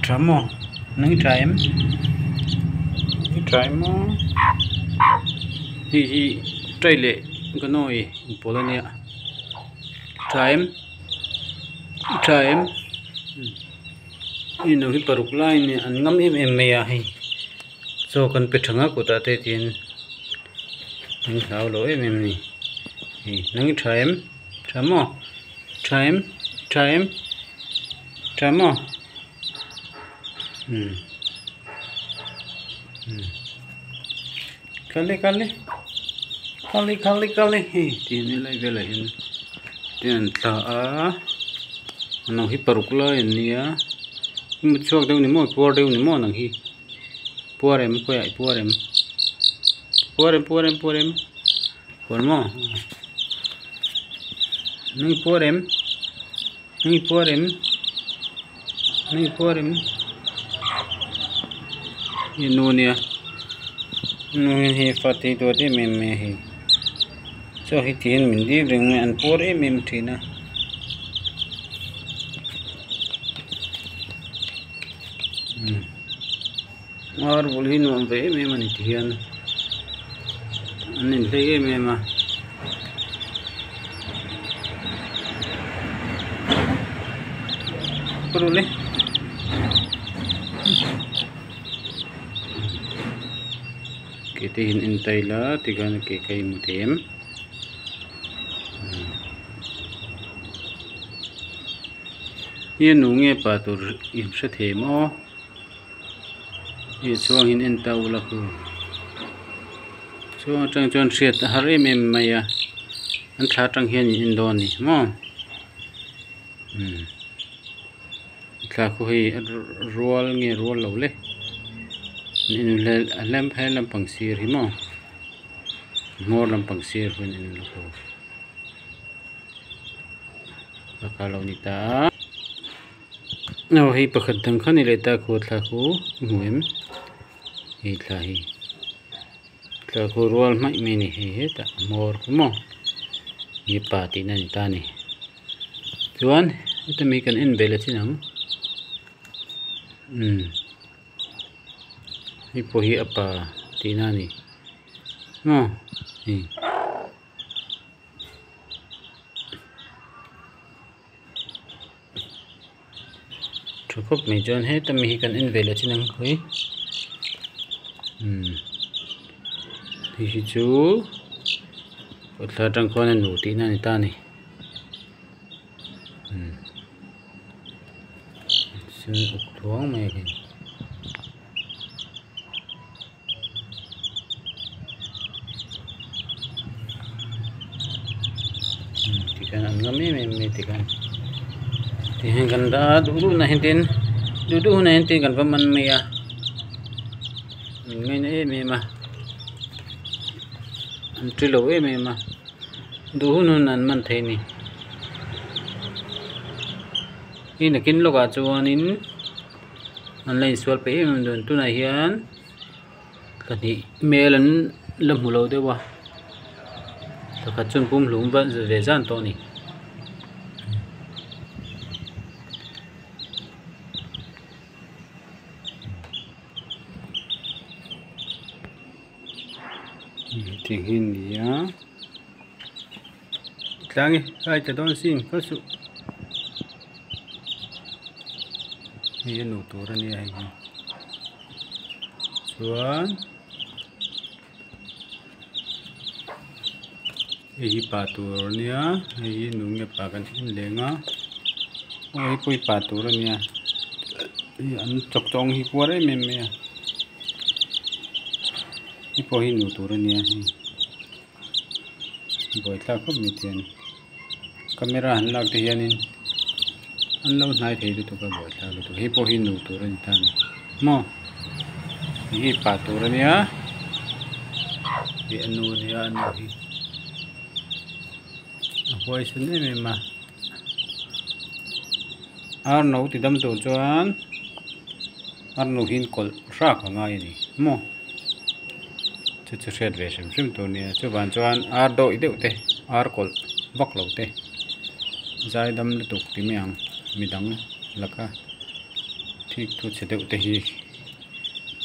Tramo, nang try em. Try mo. Hi try le ganoi Polonia. Try em. Ini nang paruk lain ni an ngam em me ya hi. So kan pe thanga ko ta te tin. Nang thau lo em ni. Hi nang try em. Tramo. Tramo. Kali ini lai vela in tian ta a nang hi parukla in nia mu chuak deu ni mo por deu ni mo nang hi porem ko ai porem por mo nang porem inu nia nu hi fati to de me hi so hi tin min di ring an por em thina और बोली नो पे में मनी थियन अने ले में मा पुरुले kita hin taila tigan ke kai mutem ye nunge patur in sa themo ye chuang hin en tau la ku chuang chang chon siat hare mem maya an thla tang hian in don ni mo thla ku hi rol nge rol lo le in le lam phai lam pang sir hi mo mor lam pang sir hun in lo ko kalau ni ta no hi pakhat dang khani le ta ko thla ku muem hi thla hi thla ku rol mai me ni he ta mor mo hi pa ti na ni ta ni chuan ita mi kan in bela chinang hi po hi apa ti na ni mo hi thukop mi jon he ta mi kan in bela chinang khoi hi chu otla tang khon nu ti na ni ta ni su uk thuang mai ke tikan an ngami me tikan tihan kan da du na hintin du na hintin kan paman me ya ngai na me ma an trilo me ma du nu nan man thei ni ina kin loka chuanin an lai sual pe em don tu na hian kani melan lam hulo dewa ta kha chun pum lum ba ve jan to ni tingin dia tlangi ai ta don sin ko su ye nu to ra ni ai chuan hi pa tur nia hi nu nge pa kan in lenga oi pui pa tur nia hi an chok chong hi pore me me hi po hi nu tur nia hi boi tla ko mi tian camera han lak te hianin an lo nai thei tu ka boi tla tu hi po hi nu tur ni ta ni mo hi pa tur nia hi anu nia anu hi hoi sun me ma ar no ti dam tur chuan ar no hin kol ra ka ngai ni mo chu shet ve sim tur nia chu ban chuan ar do i deu te ar kol vak lo te zai dam lu tuk ti meang midang laka ठीक thu sẽ đậu tới hi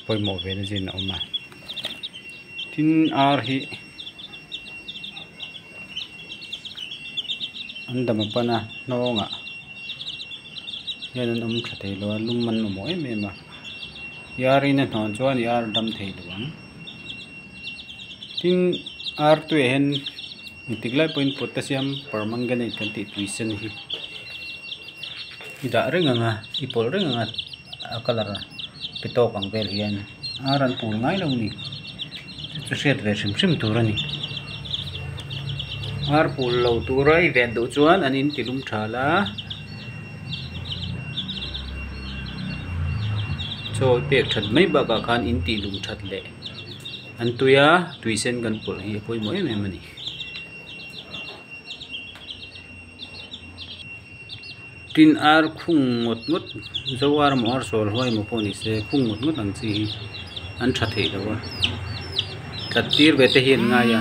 bôi mỏ về nó gì nào mà tin ar hi anh đâm apa na no ngạ nên ông sẽ thấy lo lum man mà mỗi mẹ mà yari nên họ cho anh yar đâm thấy được không tin ar tu hen tiglai point potassium permanganate kan ti tuition hi ida ring nga ipol ring nga color pitok ang vel hian aran pul ngai lo ni chu set ve sim turani ar pul lo turai ven do chuan anin tilum thala cho pek that mai ba ka khan in ti lum that le an tuya tuition kan pul hi poi moi me mani tin ar khung ngot ngot zawar mo arsualhuai mo poni se khung ngot ngot ang chi an tha thei dawa thatir ve te hian nga ya